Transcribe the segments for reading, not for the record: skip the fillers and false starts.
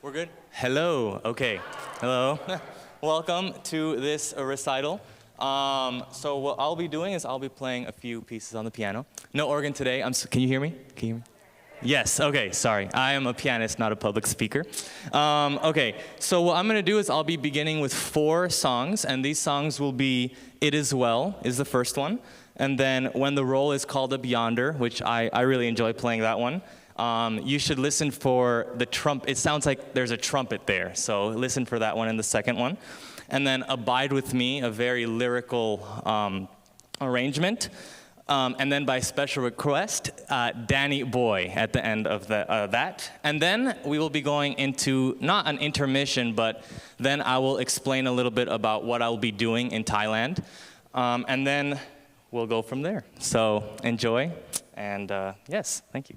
We're good? Hello, okay. Hello. Welcome to this recital. So what I'll be doing is I'll be playing a few pieces on the piano. No organ today. Can you hear me? Can you hear me? Yes, okay, sorry. I am a pianist, not a public speaker. Okay, so what I'm gonna do is I'll be beginning with 4 songs, and these songs will be It Is Well is the first one, and then When the Roll is Called Up Yonder, which I really enjoy playing that one. You should listen for the trumpet. It sounds like there's a trumpet there, so listen for that one in the second one. And then Abide With Me, a very lyrical arrangement. And then by special request, Danny Boy at the end of that. And then we will be going into, not an intermission, but then I will explain a little bit about what I'll be doing in Thailand. And then we'll go from there. So enjoy, and yes, thank you.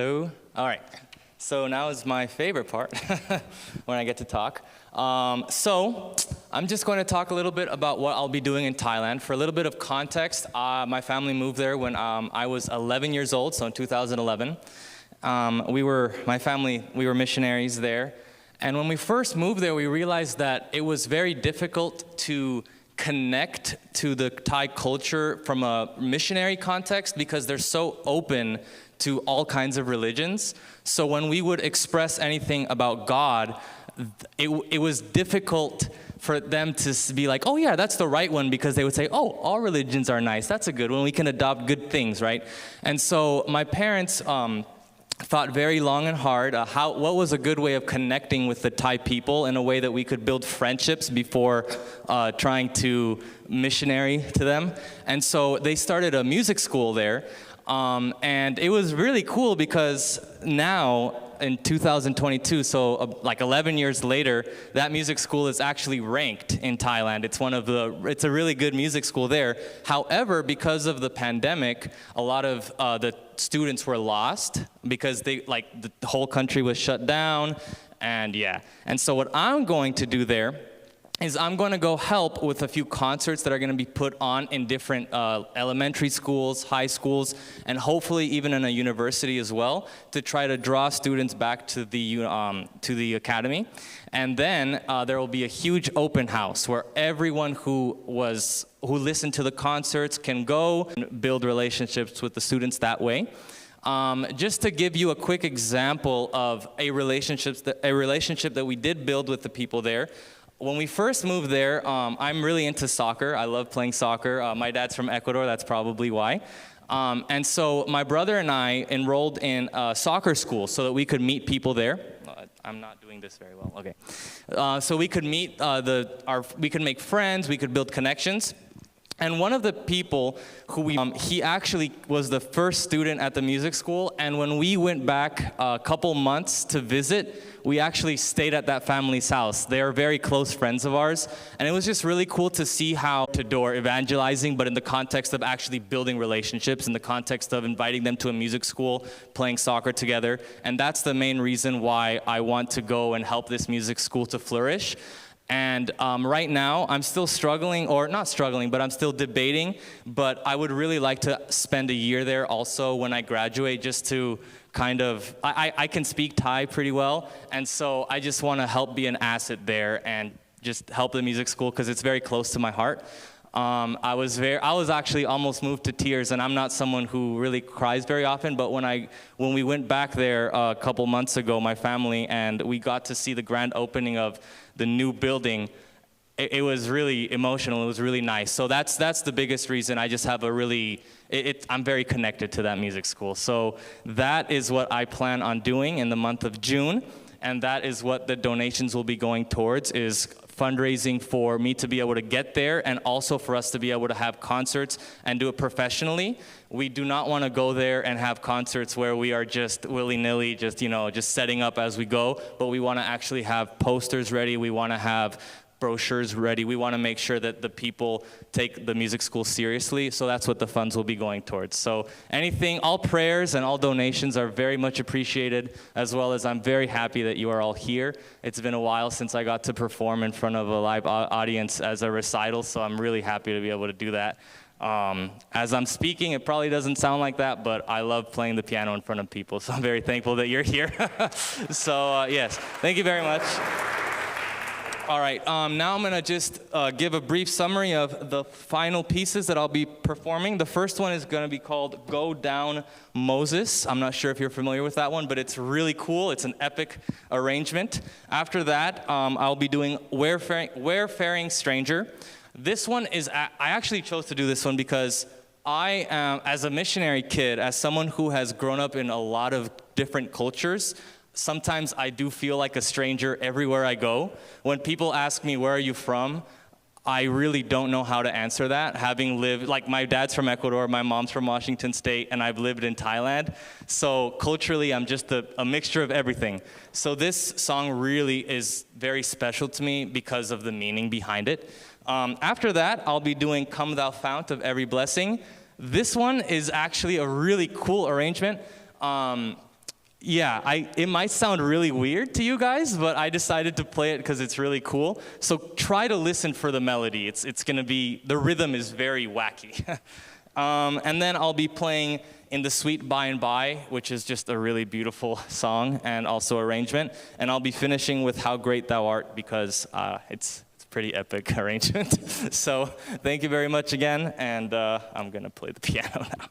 Hello. All right. So now is my favorite part when I get to talk. So I'm just going to talk a little bit about what I'll be doing in Thailand. For a little bit of context, my family moved there when I was 11 years old, so in 2011. We were missionaries there. And when we first moved there, we realized that it was very difficult to connect to the Thai culture from a missionary context because they're so open to all kinds of religions. So when we would express anything about God, it was difficult for them to be like, oh yeah, that's the right one, because they would say, oh, all religions are nice, that's a good one, we can adopt good things, right? And so my parents thought very long and hard what was a good way of connecting with the Thai people in a way that we could build friendships before trying to missionary to them. And so they started a music school there. And it was really cool because now in 2022, so like 11 years later, that music school is actually ranked in Thailand. It's a really good music school there. However, because of the pandemic, a lot of the students were lost because the whole country was shut down, and yeah. And so what I'm going to do there is I'm going to go help with a few concerts that are going to be put on in different elementary schools, high schools, and hopefully even in a university as well, to try to draw students back to the academy. And then there will be a huge open house where everyone who listened to the concerts can go and build relationships with the students that way. Just to give you a quick example of a relationship that we did build with the people there. When we first moved there, I'm really into soccer. I love playing soccer. My dad's from Ecuador, that's probably why. And so my brother and I enrolled in a soccer school so that we could meet people there. I'm not doing this very well, okay. So we could meet, we could make friends, we could build connections. And one of the people who he actually was the first student at the music school, and when we went back a couple months to visit, we actually stayed at that family's house. They are very close friends of ours, and it was just really cool to see how door evangelizing, but in the context of actually building relationships, in the context of inviting them to a music school, playing soccer together, and that's the main reason why I want to go and help this music school to flourish. And right now, I'm still struggling, or not struggling, but I'm still debating, but I would really like to spend a year there also when I graduate, just to kind of, I can speak Thai pretty well, and so I just want to help be an asset there and just help the music school because it's very close to my heart. I was actually almost moved to tears, and I'm not someone who really cries very often, but when we went back there a couple months ago, my family, and we got to see the grand opening of the new building, it was really emotional, it was really nice. So that's the biggest reason. I just have I'm very connected to that music school. So that is what I plan on doing in the month of June, and that is what the donations will be going towards, is fundraising for me to be able to get there, and also for us to be able to have concerts and do it professionally. We do not want to go there and have concerts where we are just willy-nilly, just setting up as we go, but we want to actually have posters ready. We want to have brochures ready. We want to make sure that the people take the music school seriously, so that's what the funds will be going towards. So all prayers and all donations are very much appreciated, as well as I'm very happy that you are all here. It's been a while since I got to perform in front of a live audience as a recital, so I'm really happy to be able to do that. As I'm speaking, it probably doesn't sound like that, but I love playing the piano in front of people, so I'm very thankful that you're here. So yes, thank you very much. All right, now I'm going to just give a brief summary of the final pieces that I'll be performing. The first one is going to be called Go Down Moses. I'm not sure if you're familiar with that one, but it's really cool. It's an epic arrangement. After that, I'll be doing Wayfaring Stranger. This one I actually chose to do this one because I am, as a missionary kid, as someone who has grown up in a lot of different cultures, sometimes I do feel like a stranger everywhere I go. When people ask me, where are you from? I really don't know how to answer that, having lived, like my dad's from Ecuador, my mom's from Washington State, and I've lived in Thailand. So culturally, I'm just a mixture of everything. So this song really is very special to me because of the meaning behind it. After that, I'll be doing Come Thou Fount of Every Blessing. This one is actually a really cool arrangement. Yeah, it might sound really weird to you guys, but I decided to play it because it's really cool. So try to listen for the melody. It's gonna be, the rhythm is very wacky. And then I'll be playing In the Sweet By and By, which is just a really beautiful song and also arrangement. And I'll be finishing with How Great Thou Art because it's a pretty epic arrangement. So thank you very much again, and I'm gonna play the piano now.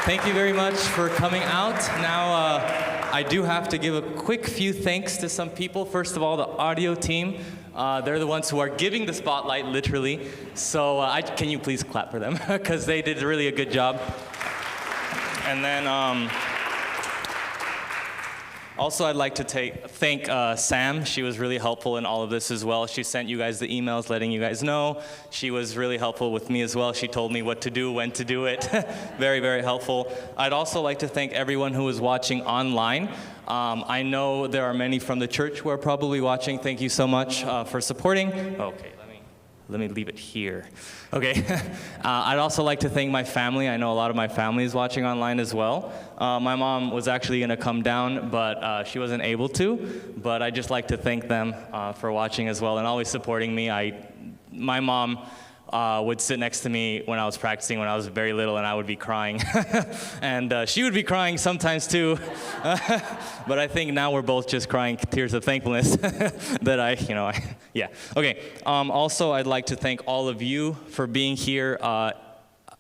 thank you very much for coming out. Now, I do have to give a quick few thanks to some people. First of all, the audio team. They're the ones who are giving the spotlight, literally. So can you please clap for them? Because they did really a good job. And then also I'd like to thank Sam. She was really helpful in all of this as well. She sent you guys the emails letting you guys know. She was really helpful with me as well. She told me what to do, when to do it. Very, very helpful. I'd also like to thank everyone who is watching online. I know there are many from the church who are probably watching. Thank you so much for supporting. Okay, let me leave it here. Okay. I'd also like to thank my family. I know a lot of my family is watching online as well. My mom was actually going to come down, but she wasn't able to. But I'd just like to thank them for watching as well and always supporting me. My mom would sit next to me when I was practicing when I was very little, and I would be crying. And she would be crying sometimes too. But I think now we're both just crying tears of thankfulness that yeah. Okay, also I'd like to thank all of you for being here.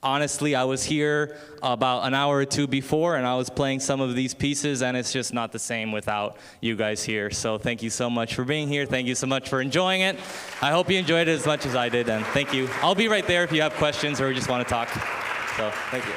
Honestly, I was here about an hour or two before, and I was playing some of these pieces, and it's just not the same without you guys here. So thank you so much for being here. Thank you so much for enjoying it. I hope you enjoyed it as much as I did, and thank you. I'll be right there if you have questions or just want to talk. So thank you.